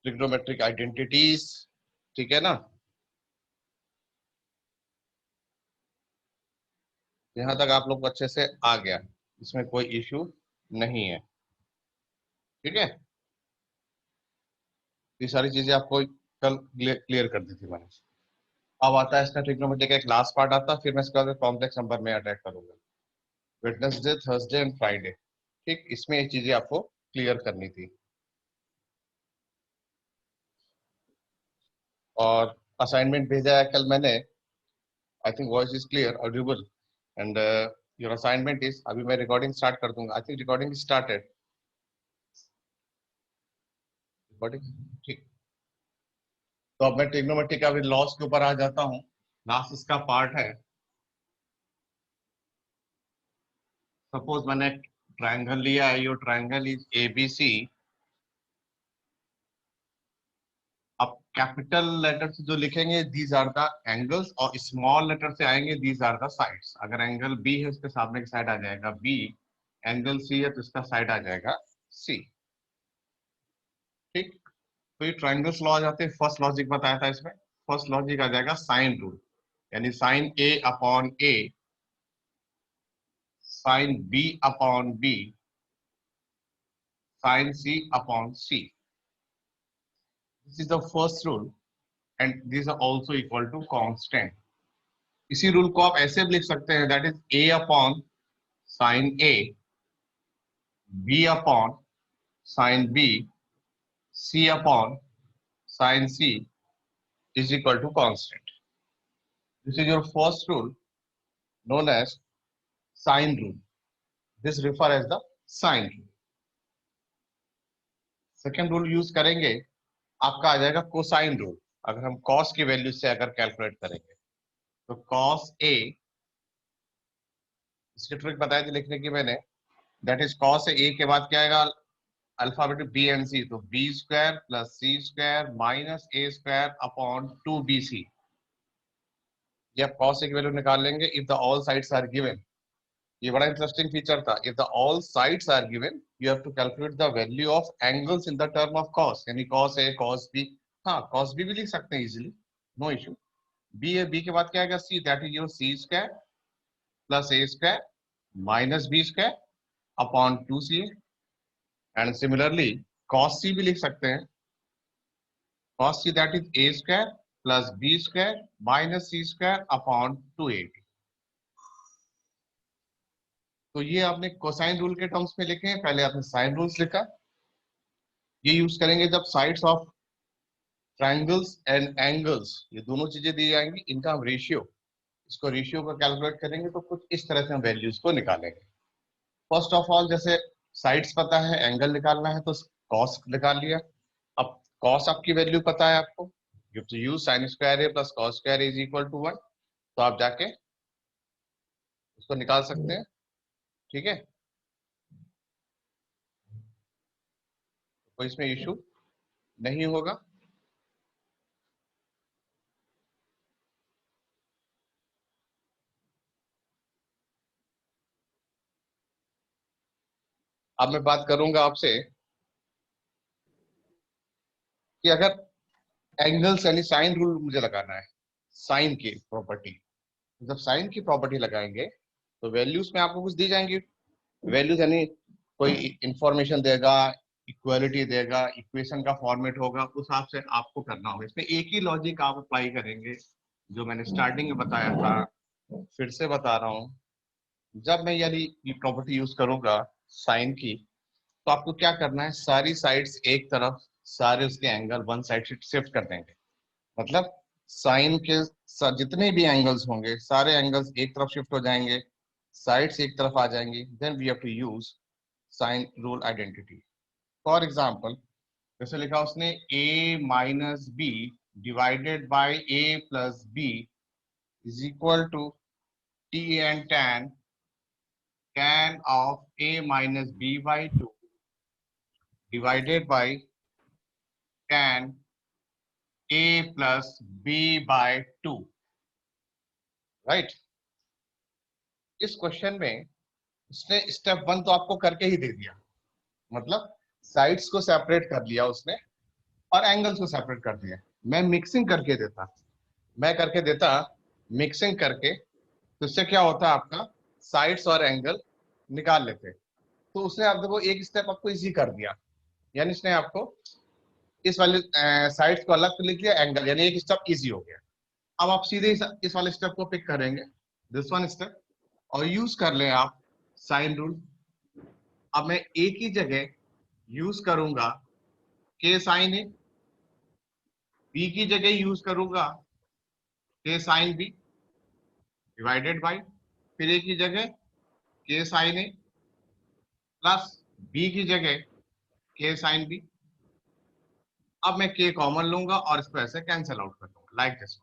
Trigonometric identities, ठीक है ना। यहां तक आप लोग को अच्छे से आ गया, इसमें कोई इश्यू नहीं है, ठीक है। ये सारी चीजें आपको कल क्लियर कर दी थी मैंने। अब आता है इसका ट्रिग्नोमेट्री का एक लास्ट पार्ट आता है, फिर मैं इसके बाद कॉम्प्लेक्स नंबर में अटैक करूंगा। वेडनेसडे, थर्सडे एंड फ्राइडे, ठीक, इसमें ये चीजें आपको क्लियर करनी थी। और असाइनमेंट भेजा है कल मैंने, I think voice is clear Audible and your assignment is, अभी मैं रिकॉर्डिंग स्टार्ट कर दूंगा। I think recording started, recording, ठीक। तो अब मैं ट्रिग्नोमेट्री का लॉस के ऊपर आ जाता हूँ। लास्ट इसका पार्ट है, सपोज मैंने ट्रायंगल लिया है, योर ट्रायंगल इज एबीसी। अब कैपिटल लेटर से जो लिखेंगे दीज आर द एंगल्स, और स्मॉल लेटर से आएंगे दीज आर द साइड्स। अगर एंगल बी है उसके सामने की साइड आ जाएगा बी, एंगल सी है तो इसका साइड आ जाएगा सी, ठीक। तो ये ट्रायंगल्स लॉ आ जाते हैं। फर्स्ट लॉजिक बताया था इसमें, फर्स्ट लॉजिक आ जाएगा साइन रूल, यानी sine A upon A, sine B upon B, sine C upon C. This is the first rule and this are also equal to constant. इसी rule को आप ऐसे भी लिख सकते हैं, that is A upon sine A, B upon sine B, C upon sine C is equal to constant. This is your first rule known as sine rule. This refer as the sine rule. Second rule use करेंगे, आपका आ जाएगा cosine rule. अगर हम cos की value से अगर calculate करेंगे तो cos a, इसकी ट्रिक बताई थी लिखने की मैंने, दैट इज cos a के बाद क्या आएगा, अल्फाबेट बी एंड सी, तो B square plus C square minus A square upon 2bc। ये आप cos a की वैल्यू निकाल लेंगे if the all sides are given. ये बड़ा इंटरेस्टिंग फीचर था। If the all sides are given you have to calculate the value of angles in the term of cos, यानी cos a cos b। हाँ, cos b भी लिख सकते हैं easily, no issue. b है, b के बाद क्या आएगा c, that is your c square plus a square minus b square upon 2c। And similarly cos c भी लिख सकते हैं, cos c that is a square plus b square minus c square upon 2ab। तो ये आपने cosine rule के terms में लिखे हैं, पहले आपने साइन रूल्स लिखा। ये यूज करेंगे जब sides of triangles and angles, ये दोनों चीजें दी जाएंगी, इनका हम रेशियो, इसको रेशियो को कैलकुलेट करेंगे तो कुछ इस तरह से हम वैल्यूज को निकालेंगे। फर्स्ट ऑफ ऑल, जैसे साइड्स पता है, एंगल निकालना है तो कॉस निकाल लिया। अब कॉस आपकी वैल्यू पता है आपको, you have to use sine square A plus cos square is equal to 1, तो आप जाके उसको निकाल सकते हैं, ठीक है। कोई इसमें इशू नहीं होगा। अब मैं बात करूंगा आपसे कि अगर एंगल्स यानी साइन रूल मुझे लगाना है, साइन की प्रॉपर्टी, जब साइन की प्रॉपर्टी लगाएंगे तो वैल्यूज में आपको कुछ दी जाएंगी। वैल्यूज यानी कोई इंफॉर्मेशन देगा, इक्वालिटी देगा, इक्वेशन का फॉर्मेट होगा, उस हिसाब से आपको करना होगा। इसमें एक ही लॉजिक आप अप्लाई करेंगे जो मैंने स्टार्टिंग में बताया था, फिर से बता रहा हूँ। जब मैं यानी ये प्रॉपर्टी यूज करूंगा साइन की, तो आपको क्या करना है, सारी साइड्स एक तरफ, सारे उसके एंगल वन साइड शिफ्ट कर देंगे। मतलब साइन के जितने भी एंगल्स होंगे सारे एंगल्स एक तरफ शिफ्ट हो जाएंगे, साइड्स एक तरफ आ जाएंगी। Then we have to use sine rule identity. For example, जैसे लिखा उसने a minus B divided by a plus B is equal to T and tan of a minus B by 2 divided by tan a plus b by 2, right. इस question में उसने step 1 तो आपको करके ही दे दिया, मतलब साइड्स को सेपरेट कर लिया उसने, और एंगल्स को सेपरेट कर दिया। मैं मिक्सिंग करके देता, मिक्सिंग करके, तो इससे क्या होता है, आपका साइड्स और एंगल निकाल लेते। तो उसने आप देखो एक स्टेप आपको इजी कर दिया, यानी इसने आपको इस वाले साइड्स को अलग लिख लिया, एंगल, यानी एक स्टेप इजी हो गया। अब आप सीधे इस वाले स्टेप को पिक करेंगे, दिस वन स्टेप, और यूज कर ले आप साइन रूल। अब मैं एक ही जगह यूज करूंगा के साइन ए, बी की जगह यूज करूंगा के साइन बी डिवाइडेड बाई, फिर एक ही जगह के साइन ए प्लस बी की जगह के साइन बी। अब मैं के कॉमन लूंगा और इसको ऐसे कैंसिल आउट कर दूंगा लाइक दिस।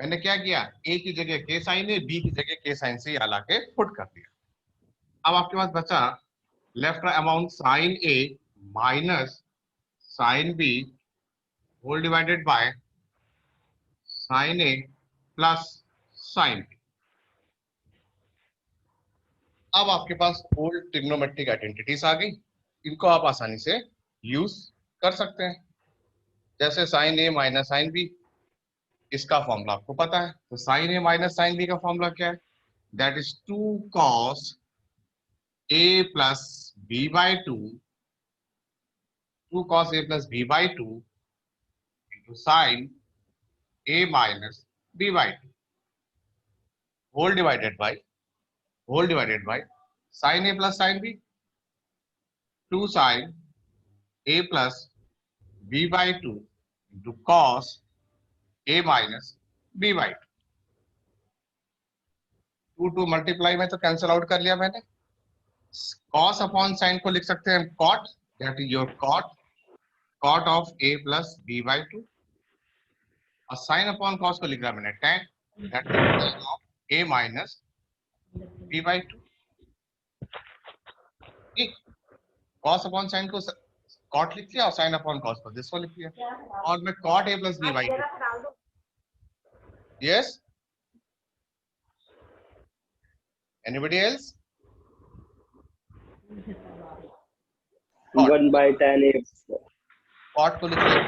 मैंने क्या किया, ए की जगह के साइन ए, बी की जगह के साइन सी ला के पुट कर दिया। अब आपके पास बचा left amount sine A minus sine B whole divided by sine A plus sine B. अब आपके पास ओल्ड ट्रिग्नोमेट्रिक आइडेंटिटीज आ गई, इनको आप आसानी से यूज कर सकते हैं। जैसे sine A minus sine B, इसका फॉर्मूला आपको पता है, तो sine A minus sine B का फॉर्मूला क्या है, that is 2 cos a plus b by 2 cos a plus b by 2 into sine a minus b by 2 whole divided by sine A plus sine B 2 sine a plus b by 2 into cos a minus b by 2। 2 multiply में तो cancel out कर लिया मैंने। cos upon sine को लिख सकते हैं cot, that is your cot of a plus b by 2, और साइन अपॉन cos को लिख रहा मैंने tan, that is tan of a minus b by 2। ठीक, cos अपॉन साइन को cot लिख लिया और साइन अपॉन cos को दिस को लिख लिया, और मैं cot a plus b by 2। Yes, anybody else? 1 by tan a. cot को लिख लिया,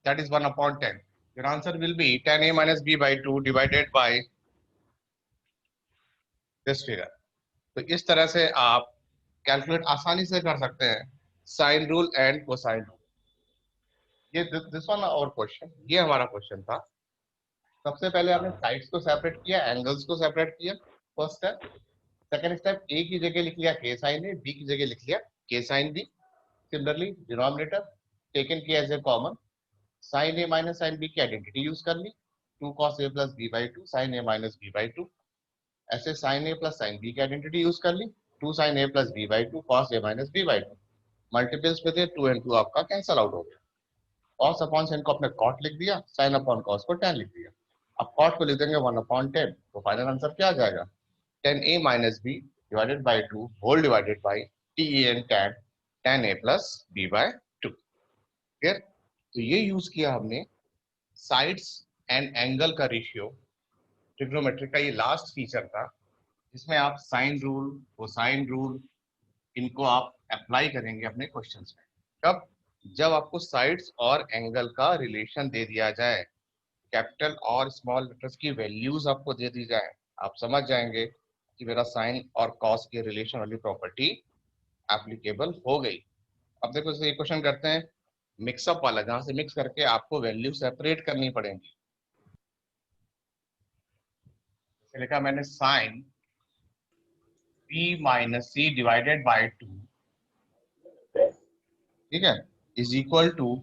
that is 1 upon 10। Your answer will be tan a minus b by 2 divided by this figure. तो इस तरह से आप कैलकुलेट आसानी से कर सकते हैं sine rule and cosine rule. ये दिस वन और क्वेश्चन, ये हमारा क्वेश्चन था। सबसे पहले आपने साइड्स को सेपरेट किया, एंगल्स को सेपरेट किया, फर्स्ट स्टेप। सेकंड स्टेप, ए की जगह लिख लिया के साइन ए, बी की जगह लिख लिया k sine B. Similarly denominator taken किया as a common, sine A minus sine B की आइडेंटिटी यूज कर ली, 2 cos a plus b by 2 sine A minus b by 2। ऐसे sine A plus sine B की identity use कर ली, 2 sin a plus b by 2 cos a minus b by 2। Multiples में थे, 2 and 2 आपका cancel out हो गया। cos upon sine को आपने cot लिख दिया, sin अपॉन cos को tan लिख दिया। अब cot को लिख देंगे 1 अपॉन 10, तो फाइनल आंसर क्या आ जाएगा, 10a minus b divided by 2 whole divided by tan tan a plus b by 2। Clear? तो ये यूज किया हमने साइड्स एंड एंगल का रेशियो, ट्रिग्नोमेट्री का ये लास्ट फीचर था, जिसमें आप साइन रूल, कोसाइन रूल, इनको आप अप्लाई करेंगे अपने क्वेश्चंस में। कब? जब आपको साइड्स और एंगल का रिलेशन दे दिया जाए, कैपिटल और स्मॉल लेटर्स की वैल्यूज आपको दे दी जाए, आप समझ जाएंगे कि मेरा साइन और कॉस के रिलेशन वाली प्रॉपर्टी एप्लीकेबल हो गई। अब देखो ये क्वेश्चन करते हैं मिक्सअप वाला, जहां से मिक्स करके आपको वैल्यू सेपरेट करनी पड़ेंगी। लिखा मैंने sine b minus C divided by 2, ठीक है, is equal to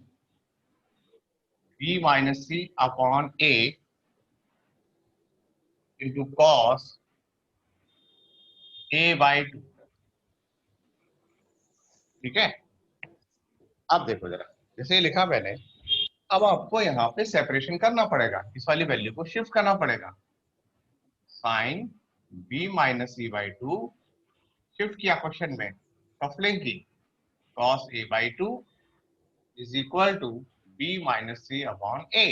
b minus C upon a into cos a by 2। ठीक है, अब देखो जरा, जैसे लिखा मैंने, अब आपको यहाँ पे सेपरेशन करना पड़ेगा, इस वाली वैल्यू को शिफ्ट करना पड़ेगा। Sine b minus C by 2 shift किया क्वेश्चन में, कफलिंग की, cos a by 2 is equal to b minus C upon a,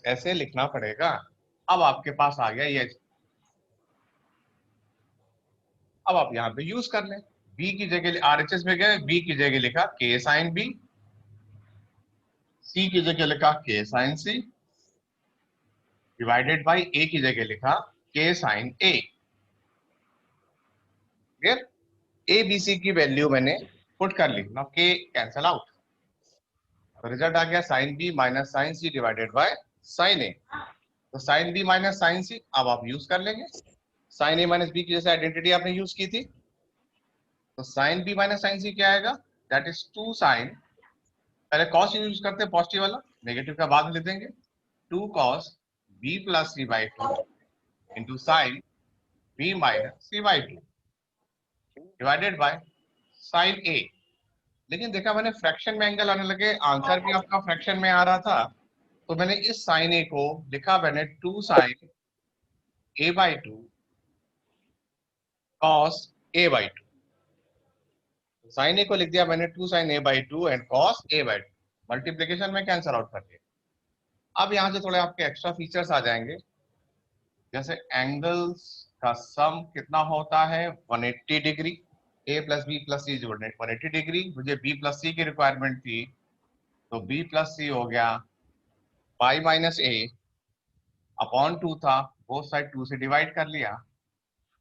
ऐसे लिखना पड़ेगा। अब आपके पास आ गया ये, अब आप यहाँ पे यूज कर लें, b की जगह RHS में गए, b की जगह लिखा k साइन b सी की जगह लिखा k sine C divided by A की जगह लिखा k sine A. Clear? A B C की वैल्यू मैंने पुट कर ली, नाउ के कैंसल आउट, तो रिजल्ट आ गया sine B minus sine C divided by sine A. तो sine B minus sine C अब आप यूज कर लेंगे, साइन ए माइनस बी की जैसे आइडेंटिटी आपने यूज की थी। तो साइन बी माइनस साइन सी क्या आएगा, दैट इज टू साइन, पहले कॉस यूज करते हैं पॉजिटिव वाला, नेगेटिव का बाद में लिख देंगे, two cos B plus C by two into sine B minus C by two divided by sine A. लेकिन देखा मैंने फ्रैक्शन में एंगल आने लगे, आंसर भी आपका फ्रैक्शन में आ रहा था, तो मैंने इस साइन ए को लिखा मैंने two sine A by two cos A by two, sine A को लिख दिया मैंने two sine A by two and cos A by two, multiplication में कैंसल आउट कर दिया। अब यहाँ से थोड़े आपके एक्स्ट्रा फीचर्स आ जाएंगे, जैसे एंगल्स का सम कितना होता है 180 degree, A plus B plus C 180 degree, मुझे बी प्लस सी की रिक्वायरमेंट थी, तो बी प्लस सी हो गया pi minus A upon two था, बोथ साइड टू से डिवाइड कर लिया।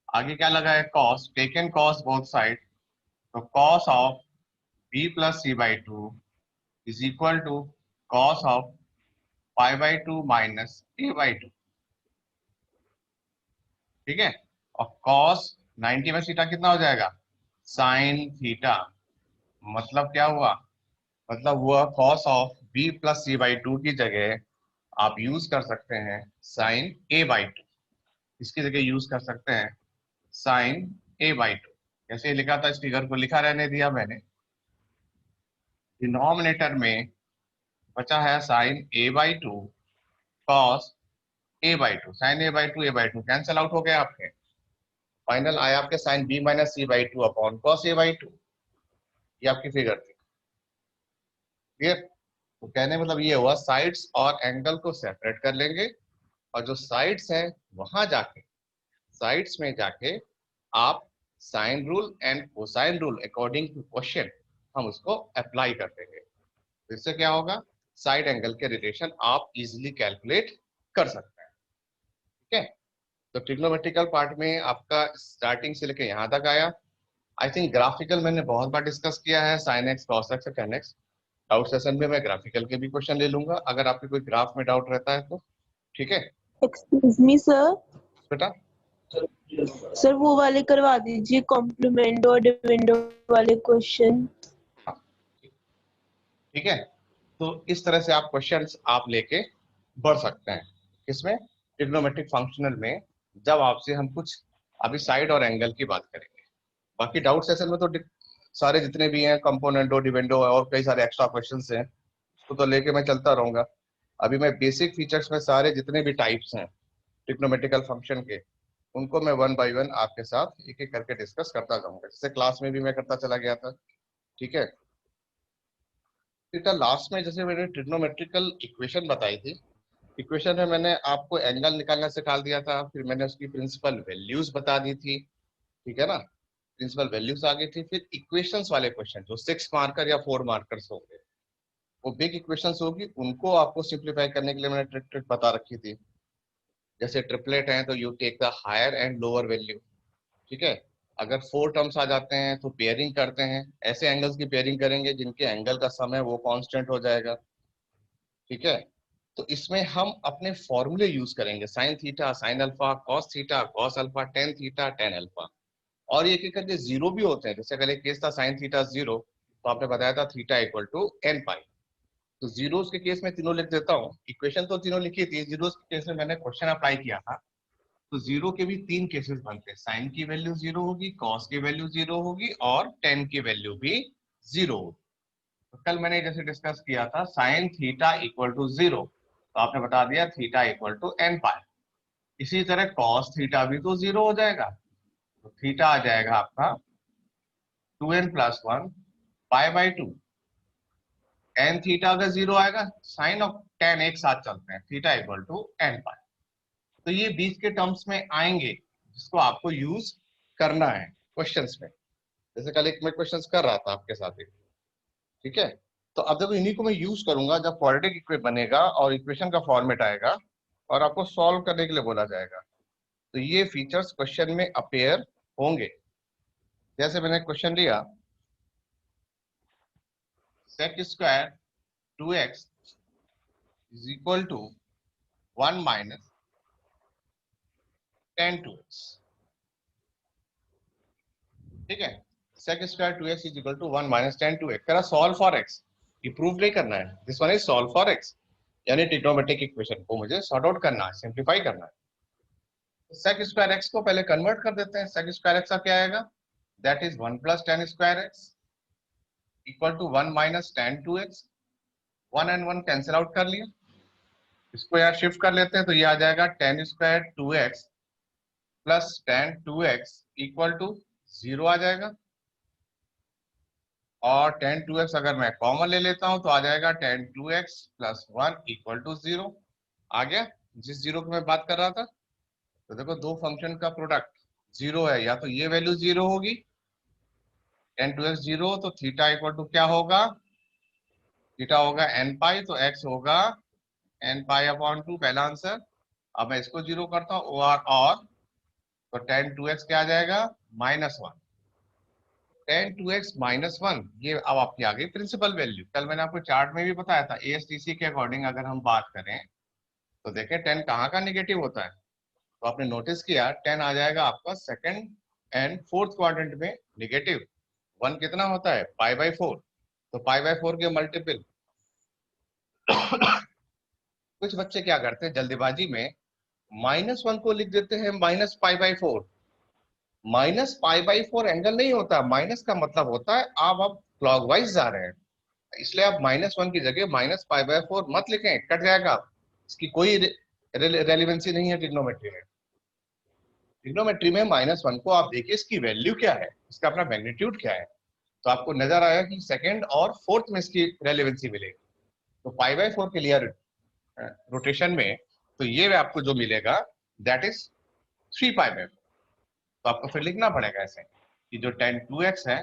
आगे क्या लगा है cos, taken cos both side, तो cos of B plus C by two is equal to cos of pi by two minus A by two. ठीक है, और कॉस 90 में थीटा कितना हो जाएगा, साइन थीटा, मतलब क्या हुआ, मतलब हुआ cos of B plus C by two की जगह आप यूज कर सकते हैं साइन ए बाई टू, इसकी जगह यूज कर सकते हैं साइन ए बाई टू। जैसे लिखा था इस फिगर को लिखा रहने दिया मैंने, डिनोमिनेटर में बचा है sine A by two cos A by two, sine A by two cancel out हो गया आपके, फाइनल आया आपके sine B minus C by two upon cos A by two, ये आपकी फिगर थी। क्लियर? तो कहने मतलब ये हुआ साइड्स और एंगल को सेपरेट कर लेंगे, और जो साइड्स हैं वहां जाके, साइड्स में जाके आप sine rule and cosine rule according to question हम उसको अप्लाई कर देंगे। तो इससे क्या होगा, साइड एंगल के रिलेशन आप इजीली कैलकुलेट कर सकते हैं। ठीक है, तो ट्रिग्नोमेट्रिकल पार्ट में आपका स्टार्टिंग से लेकर यहाँ तक आया। आई थिंक ग्राफिकल मैंने बहुत बार डिस्कस किया है, sine x cos x ten x. Doubt session में मैं ग्राफिकल के भी क्वेश्चन ले लूंगा अगर आपके कोई ग्राफ में डाउट रहता है तो। ठीक है एक्सक्यूज मी सर, बेटा, सर वो वाले करवा दीजिए कॉम्प्लीमेंट और डिविडेंड वाले क्वेश्चन। हाँ, ठीक है। तो इस तरह से आप क्वेश्चंस आप लेके बढ़ सकते हैं किसमें, ट्रिग्नोमेट्रिक फंक्शनल में, जब आपसे हम कुछ अभी साइड और एंगल की बात करेंगे। बाकी डाउट सेशन में तो सारे जितने भी हैं कंपोनेंटो डिविडेंडो और कई सारे एक्स्ट्रा क्वेश्चंस हैं, उसको तो लेके मैं चलता रहूंगा। अभी मैं बेसिक फीचर्स में सारे जितने भी टाइप्स हैं ट्रिग्नोमेट्रिकल फंक्शन के, उनको मैं वन बाय वन आपके साथ एक एक करके डिस्कस करता जाऊंगा, जैसे क्लास में भी मैं करता चला गया था। ठीक है, फिर लास्ट में जैसे मैंने ट्रिग्नोमेट्रिकल इक्वेशन बताई थी, इक्वेशन में मैंने आपको एंगल निकालना सिखा दिया था, फिर मैंने उसकी प्रिंसिपल वैल्यूज बता दी थी। ठीक है ना, प्रिंसिपल वैल्यूज आ गई थी। फिर इक्वेशंस वाले क्वेश्चन जो 6 मार्कर या 4 मार्कर्स होंगे, वो बिग इक्वेशंस होगी, उनको आपको सिंप्लीफाई करने के लिए मैंने ट्रिक ट्रिक बता रखी थी। जैसे ट्रिपलेट है तो you take the higher and lower value. ठीक है, अगर 4 टर्म्स आ जाते हैं तो पेयरिंग करते हैं, ऐसे एंगल्स की पेयरिंग करेंगे जिनके एंगल का सम है वो कांस्टेंट हो जाएगा। ठीक है, तो इसमें हम अपने फॉर्मूले यूज करेंगे, sine theta sine alpha, cos theta cos alpha, tan theta tan alpha. और ये करके जीरो भी होते हैं, जैसे अगर एक केस था साइन थीटा जीरो, तो आपने बताया था थीटा इक्वल टू एन पाई। तो जीरोस के केस में तीनों लिख देता हूँ, इक्वेशन तो तीनों लिखी थी, जीरोस के केस में मैंने क्वेश्चन अप्लाई किया था। तो जीरो के भी 3 केसेस बनते हैं, साइन की वैल्यू जीरो होगी, कॉस की वैल्यू जीरो होगी, और टेन की वैल्यू भी जीरो होगी। तो कल मैंने जैसे डिस्कस किया था sine theta equal to zero, तो आपने बता दिया theta equal to N pi. इसी तरह कॉस थीटा भी तो जीरो हो जाएगा, तो थीटा आ जाएगा आपका 2n plus one pi by to. Tan theta अगर जीरो आएगा, साइन और टेन एक साथ चलते हैं, थीटा इक्वल टू एन पाई। तो ये बीच के टर्म्स में आएंगे जिसको आपको यूज करना है क्वेश्चंस में, जैसे कल एक मैं क्वेश्चंस कर रहा था आपके साथ एक। ठीक है, तो अब देखो इन्हीं को मैं यूज करूंगा जब क्वाड्रेटिक इक्वेशन बनेगा और इक्वेशन का फॉर्मेट आएगा और आपको सॉल्व करने के लिए बोला जाएगा, तो ये फीचर्स क्वेश्चन में अपेयर होंगे। जैसे मैंने क्वेश्चन लिया, sec square 2x is equal to 1 minus tan 2x, ठीक है। Sec square 2x is equal to 1 minus tan 2x, करा सॉल्व फॉर x, ये प्रूव नहीं करना है, this one is solve for x, यानी ट्रिग्नोमेट्रिक इक्वेशन को मुझे सॉर्ट आउट करना है, सिंप्लीफाई करना है। सेक स्क्वायर x को पहले कन्वर्ट कर देते हैं। सेक स्क्वायर x का क्या आएगा, that is 1 plus tan square x equal to 1 minus tan 2x, 1 and 1 cancel out कर लिया, इसको यार शिफ्ट कर लेते हैं तो ये आ जाएगा tan square 2x plus tan 2x equal to 0 आ जाएगा, और tan 2x अगर मैं कॉमन ले लेता हूं तो आ जाएगा tan 2x plus 1 equal to 0। आ गया जिस जीरो की मैं बात कर रहा था। तो देखो दो फंक्शन का प्रोडक्ट 0 है, या तो ये वैल्यू 0 होगी, tan 2x 0, तो थीटा इक्वल टू क्या होगा, थीटा होगा n पाई, तो x होगा n पाई अपॉन 2, पहला आंसर। अब मैं इसको 0 करता हूँ और तो tan 2x क्या आ जाएगा, -1, tan 2x -1, ये अब आपकी आ गई प्रिंसिपल वैल्यू। कल मैंने आपको चार्ट में भी बताया था, ASTC के अकॉर्डिंग अगर हम बात करें तो देखें tan कहाँ का नेगेटिव होता है, तो आपने नोटिस किया tan आ जाएगा आपका सेकंड एंड फोर्थ क्वाड्रेंट में नेगेटिव। 1 कितना होता है, π/4, तो π/4 के मल्टीपल। कुछ बच्चे क्या करते हैं जल्दीबाजी में -1 को लिख देते हैं -π/4। -π/4 एंगल नहीं होता, माइनस का मतलब होता है आप क्लॉकवाइज जा रहे हैं, इसलिए आप -1 की जगह -π/4 मत लिखें, कट जाएगा, इसकी कोई रेलिवेंसी नहीं है ट्रिग्नोमेट्री में। ट्रिग्नोमेट्री में -1 को आप देखिए इसकी वैल्यू क्या है, इसका अपना मैग्नीट्यूड क्या है, तो आपको नजर आएगा कि सेकंड और फोर्थ में इसकी रेलिवेंसी मिलेगी। तो π/4 के लिए रोटेशन में तो ये आपको जो मिलेगा दैट इज 3π/4। तो आपको फिर लिखना पड़ेगा ऐसे कि जो tan 2x है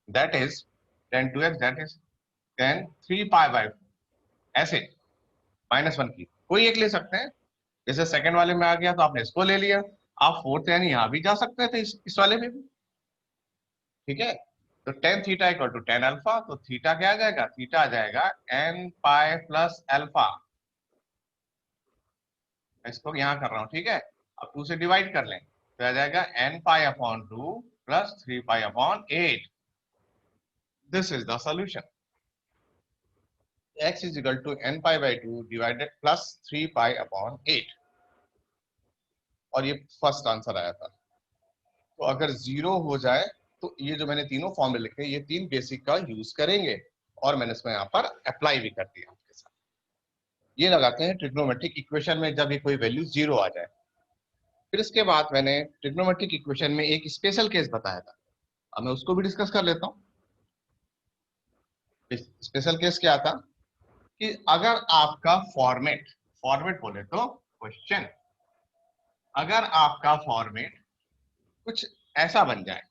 that is tan 2x that is tan 3π/4, ऐसे -1 की कोई एक ले सकते हैं। जैसे सेकंड वाले में आ गया तो आपने इसको ले लिया, आप फोर्थ यानी यहां भी जा सकते थे इस वाले में भी, ठीक है। तो tan theta equal to tan alpha, तो थीटा क्या आ जाएगा, थीटा आ जाएगा n पाई प्लस अल्फा, इसको यहां कर रहा हूं, ठीक है। अब 2 से डिवाइड कर लें तो आ जाएगा n pi upon 2 plus 3 pi upon 8। This is the solution, x is equal to n pi by 2 divided plus 3 pi upon 8, और ये फर्स्ट आंसर आया था। तो अगर 0 हो जाए तो ये जो मैंने तीनों फॉर्मूले लिखे ये तीन बेसिक का यूज करेंगे, और मैंने इसमें यहाँ पर अप्लाई भी कर दिया आपके साथ। ये लगाते हैं ट्रिग्नोमेट्रिक इक्वेशन में जब ये कोई वैल्यू 0 आ जाए। फिर इसके बाद मैंने ट्रिग्नोमेट्रिक इक्वेशन में एक स्पेशल केस बताया था, अब मैं उसको भी डिस्कस कर लेता हूँ। स्पेशल केस क्या था कि अगर आपका फॉर्मेट, फॉर्मेट बोले तो क्वेश्चन, अगर आपका फॉर्मेट कुछ ऐसा बन जाए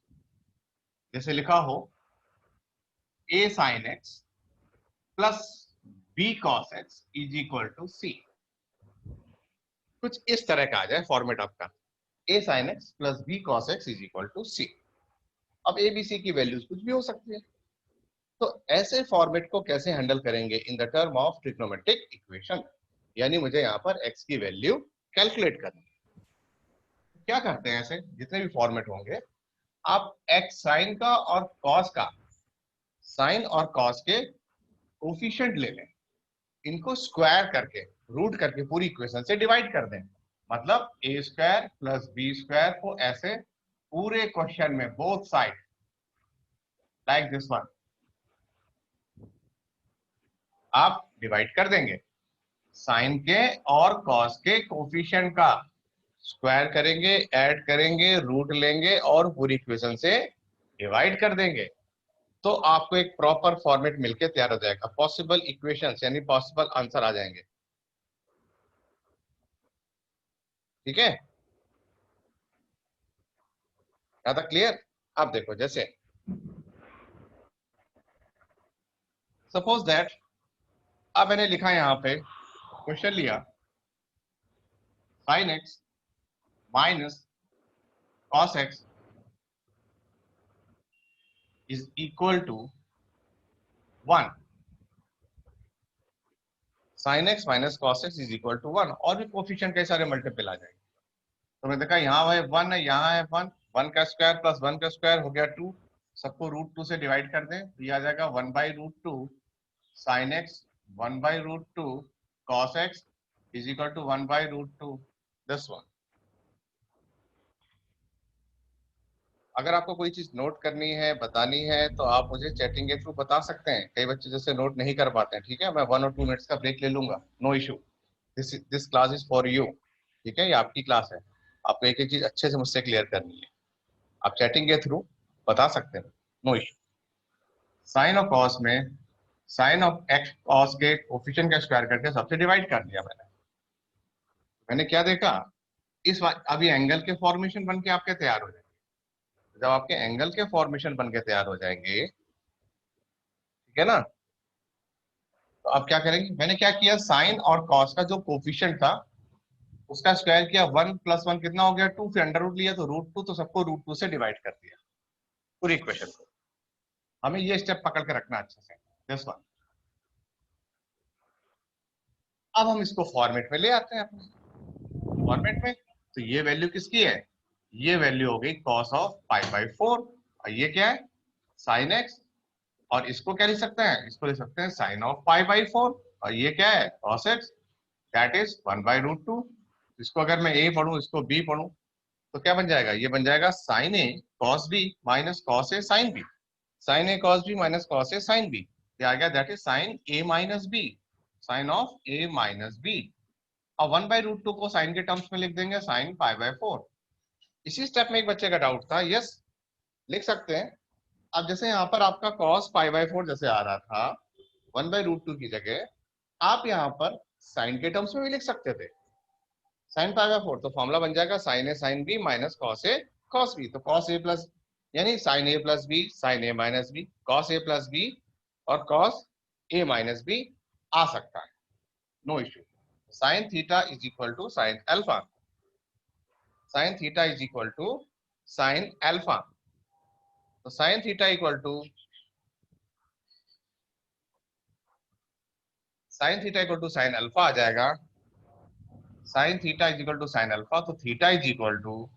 जैसे लिखा हो a sin x plus b cos x is equal to c, कुछ इस तरह का आ जाए फॉर्मेट आपका, a sin x plus b cos x is equal to c। अब a b c की वैल्यूज कुछ भी हो सकती है, तो ऐसे फॉर्मेट को कैसे हैंडल करेंगे इन the term of trigonometric equation, यानी मुझे यहाँ पर x की वैल्यू कैलकुलेट करनी है। क्या करते हैं, ऐसे जितने भी फॉर्मेट होंगे आप x साइन का और cos का, साइन और cos के कोफिशिएंट ले लें, इनको स्क्वायर करके रूट करके पूरी इक्वेशन से डिवाइड कर दें, मतलब a square plus B square को ऐसे पूरे क्वेश्चन में both side like this one आप डिवाइड कर देंगे, साइन के और कॉस के कोफिशिएंट का स्क्वायर करेंगे, ऐड करेंगे, रूट लेंगे और पूरी इक्वेशन से डिवाइड कर देंगे, तो आपको एक प्रॉपर फॉर्मेट मिलके तैयार हो जाएगा, पॉसिबल इक्वेशंस यानी पॉसिबल आंसर आ जाएंगे, ठीक है। क्या था क्लियर? अब देखो जैसे सपोज दैट अब मैंने लिखा यहाँ पे क्वेश्चन लिया sin x minus cos x is equal to 1। sin x minus cos x is equal to 1 और भी कोफिशिएंट कई सारे मल्टीपल आ जाएंगे। तो मैं देखा यहाँ है 1 है, यहाँ है 1, 1 का स्क्वायर प्लस 1 का स्क्वायर हो गया 2, सबको √2 से डिवाइड कर दें तो ये आ जाएगा 1/√2 sin x 1/√2 cos x is equal to 1/√2 this one. अगर आपको कोई चीज नोट करनी है, बतानी है, तो आप मुझे चैटिंग के थ्रू बता सकते हैं। कई बच्चे जैसे नोट नहीं कर पाते हैं, ठीक है, मैं 1 और 2 मिनट्स का ब्रेक ले लूंगा, no issue. This class is for you, ठीक है, ये आपकी क्लास है, आपको एक एक चीज अच्छे से मुझसे क्लियर करनी है, आप चैटिंग के थ्रू बता सकते हैं, नो इशू। साइन और कॉस में साइन ऑफ एक्स कॉस के कोफिशिएंट का स्क्वायर करके सबसे डिवाइड कर दिया मैंने क्या देखा, इस बार अभी एंगल के फॉर्मेशन बन के आपके तैयार हो जाएंगे। जब आपके एंगल के फॉर्मेशन बन के तैयार हो जाएंगे, ठीक है ना, तो अब क्या करेंगे, मैंने क्या किया, साइन और कॉस का जो कोफिशिएंट था उसका स्क्वायर किया, 1 + 1 कितना हो गया 2, फिर अंडर रूट लिया तो √2, तो सबको √2 से डिवाइड कर दिया पूरी इक्वेशन को। हमें ये स्टेप पकड़ के रखना अच्छे से, दिस वन। अब हम इसको फॉर्मेट में ले आते हैं, अपने फॉर्मेट में, तो ये वैल्यू किसकी है, ये वैल्यू हो गई cos ऑफ π/4 और ये क्या है sin x, और इसको क्या लिख सकते हैं, इसको लिख सकते हैं sin ऑफ π/4 और ये क्या है cos x, दैट इज 1/√2। इसको अगर मैं a पढ़ूं, इसको b पढ़ूं, तो क्या बन जाएगा, ये बन जाएगा sin a cos b minus cos a sin b, sin a cos b minus cos a sin b, ये आ गया, that is sin a minus b, sin of a minus b। और 1/√2 को साइन के टर्म्स में लिख देंगे sin π/4। इसी step में एक बच्चे का डाउट था, यस लिख सकते हैं। अब जैसे यहाँ पर आपका cos π/4 जैसे आ रहा था 1/√2 की जगह, आप यहाँ पर साइन के टर्म्स में भी लिख सकते थे sin π/4, तो फॉर्मूला बन जाएगा sin a sin b minus cos a cos b, तो cos a प्लस यानी sin a plus b sin a minus b, cos a plus b और cos a माइनस b आ सकता है, no issue. sin theta is equal to sin alpha, sin theta is equal to sin alpha, तो sin theta equal to sin alpha आ जाएगा, sin theta is equal to sin alpha, तो theta is equal to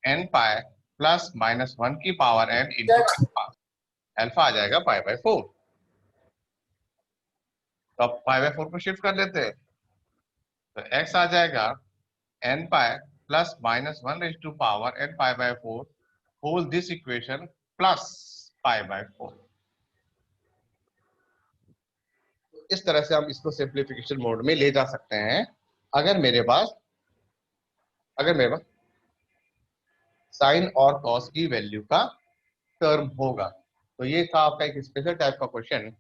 n pi plus minus 1 की power n into alpha, alpha आ जाएगा π/4। तो अब π/4 को शिफ्ट कर लेते हैं, तो x आ जाएगा n pi plus minus 1 raise to power n π/4 whole this equation plus π/4। इस तरह से हम इसको सिंप्लीफिकेशन मोड में ले जा सकते हैं। अगर मेरे पास साइन और कॉस की वैल्यू का टर्म होगा, तो ये था आपका एक स्पेशल टाइप का क्वेश्चन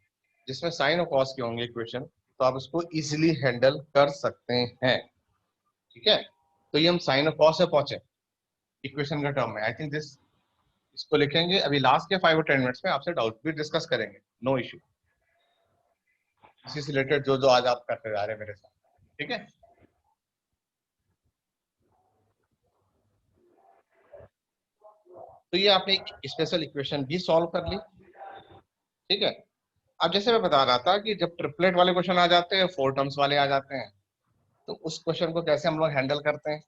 जिसमें साइन और कॉस के होंगे इक्वेशन, तो आप इसको इजीली हैंडल कर सकते हैं, ठीक है। तो ये हम साइन और कॉस से पहुंचे इक्वेशन का टर्म में, आई थिंक दिस इसको लिखेंगे, अभी लास्ट के 5 और 10 मिनट्स में आपसे डाउट भी डिस्कस करेंगे, नो इश्यू। इसी से रिलेटेड जो जो आज आप करते जा रहे हैं मेरे साथ, ठीक है। तो ये आपने एक स्पेशल इक्वेशन भी सॉल्व कर ली, ठीक है। अब जैसे मैं बता रहा था कि जब ट्रिपलेट वाले क्वेश्चन आ जाते हैं, 4 टर्म्स वाले आ जाते हैं, तो उस क्वेश्चन को कैसे हम लोग हैंडल करते हैं,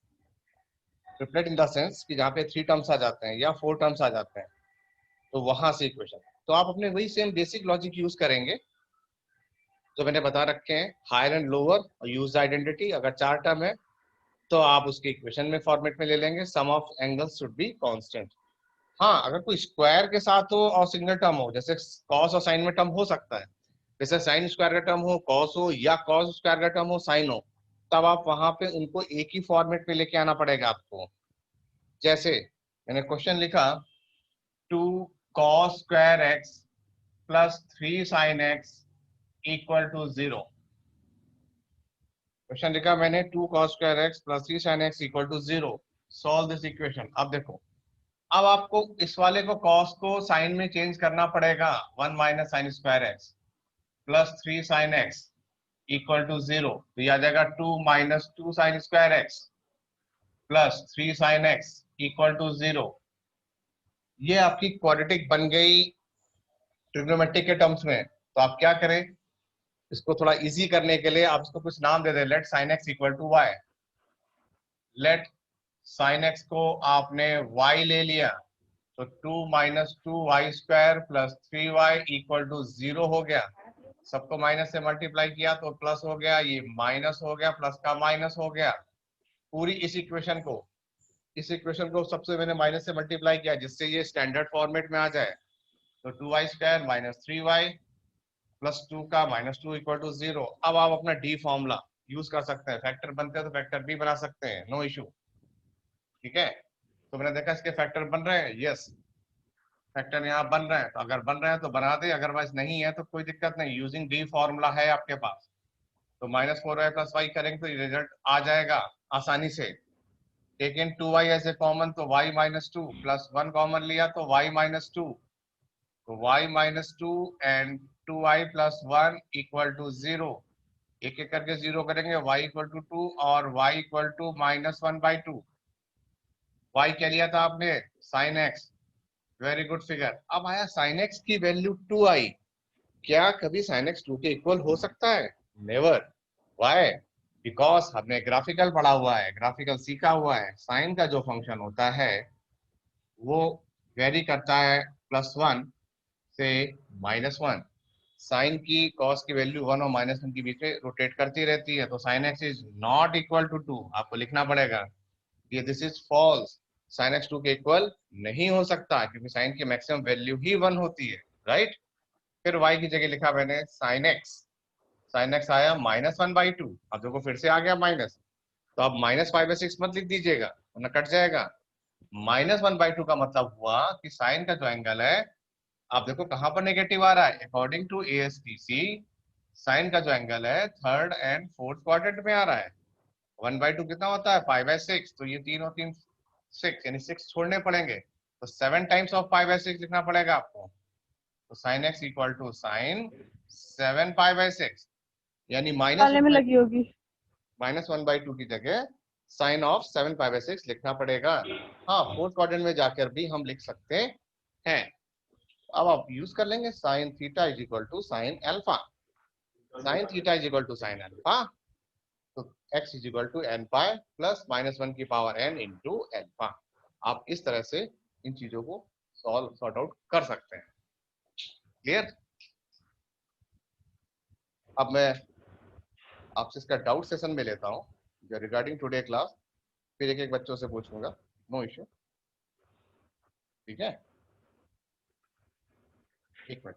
ट्रिपलेट इन द सेंस कि जहाँ पे 3 टर्म्स आ जाते हैं या 4 टर्म्स आ जाते हैं, तो वहां से इक्वेशन, तो आप अपने वही सेम बेसिक लॉजिक यूज करेंगे जो मैंने बता रखे हैं, हायर एंड लोअर और यूज आइडेंटिटी। अगर 4 टर्म है तो आप उसके इक्वेशन में फॉर्मेट में ले लेंगे, sum of angles should be constant. हाँ, अगर कोई स्क्वायर के साथ हो और सिंगल टर्म हो, जैसे कॉस और साइन में टर्म हो सकता है, जैसे साइन स्क्वायर का टर्म हो कॉस हो या कॉस स्क्वायर का टर्म हो साइन हो, तब आप वहां पे उनको एक ही फॉर्मेट पे लेके आना पड़ेगा आपको। जैसे मैंने क्वेश्चन लिखा 2 cos square x plus 3 sin x equal to 0। Question लिखा मैंने 2 cos square x plus 3 sin x equal to 0, solve this equation. अब देखो अब आपको इस वाले को cos को साइन में चेंज करना पड़ेगा, 1 minus sine square X plus 3 sine X equal to 0। तो ये आ जाएगा 2 minus 2 sine square X plus 3 sine X equal to 0। ये आपकी क्वाड्रेटिक बन गई ट्रिग्नोमेट्रिक के टर्म्स में। तो आप क्या करें, इसको थोड़ा इजी करने के लिए आप इसको कुछ नाम दे दें, let sine X equal to Y. Let sine X को आपने y ले लिया, तो 2 minus 2 y square plus 3y equal to 0 हो गया। सबको माइनस से मल्टीप्लाई किया तो प्लस हो गया, ये माइनस हो गया, प्लस का माइनस हो गया। पूरी इस इक्वेशन को सबसे मैंने माइनस से मल्टीप्लाई किया जिससे ये स्टैंडर्ड फॉर्मेट में आ जाए। तो 2y square minus 3y plus 2 का माइनस 2 इक्वल टू 0। अब आप अपना डी फॉर्मूला यूज कर सकते हैं, फैक्टर बनते हैं तो फैक्टर भी बना सकते हैं, नो इशू। ठीक है, तो मैंने देखा इसके फैक्टर बन रहे हैं, यस फैक्टर यहाँ बन रहे हैं, तो अगर बन रहे हैं तो बना दे, अदरवाइज नहीं है तो कोई दिक्कत नहीं, यूजिंग डी फॉर्मूला है आपके पास। तो माइनस 4y प्लस वाई करेंगे तो रिजल्ट आ जाएगा आसानी से। Taken 2y as a common, तो y माइनस 2 प्लस 1 कॉमन लिया तो y माइनस 2, तो y minus 2 and 2y plus 1 equal to 0। एक एक करके 0 करेंगे, y इक्वल टू 2 और y equal to minus 1/2। y क्या लिया था आपने, sine X, very good figure. अब आया साइन एक्स की वैल्यू 2i। क्या कभी साइन एक्स 2 के इक्वल हो सकता है? नेवर। वाई? बिकॉज हमने ग्राफिकल पढ़ा हुआ है, ग्राफिकल सीखा हुआ है, साइन का जो फंक्शन होता है वो वेरी करता है +1 से -1। साइन की कॉस की वैल्यू 1 और -1 के बीच में रोटेट करती रहती है। तो sine X is not equal to 2, आपको लिखना पड़ेगा ये this is false, sine X 2 के इक्वल नहीं हो सकता क्योंकि साइन की मैक्सिमम वैल्यू ही 1 होती है, राइट। फिर y की जगह लिखा मैंने साइन एक्स आया -1/2। अब देखो फिर से आ गया माइनस, तो अब -5/6 मत लिख दीजिएगा वरना कट जाएगा। -1/2 का मतलब हुआ कि साइन का जो एंगल है, आप देखो कहां पर नेगेटिव आ रहा है, अकॉर्डिंग टू ASTC साइन का जो एंगल है थर्ड एंड फोर्थ क्वाड्रेंट में आ रहा है। 1/2 कितना होता है, 5/6, तो ये 3 और 3 6, यानी 6 छोड़ने पड़ेंगे, तो 7 टाइम्स ऑफ 5/6 लिखना पड़ेगा आपको। तो sine X equal to sine 7 π/6, यानी वाले में लगी होगी। -1/2 की जगह साइन ऑफ 7 π/6 लिखना पड़ेगा। हाँ, फोर्थ क्वाड्रेंट में जाकर भी हम लिख सकते हैं। अब आप यूज कर लेंगे sine theta is equal to sine alpha, sine theta is equal to sine alpha, तो x is equal to n pi plus -1 की पावर n इंटू अल्फा। आप इस तरह से इन चीजों को सॉर्ट आउट कर सकते हैं। क्लियर? अब मैं आपसे इसका डाउट सेशन में लेता हूँ जो रिगार्डिंग टुडे क्लास, फिर एक एक बच्चों से पूछूंगा, नो इश्यू। ठीक है, एक मिनट।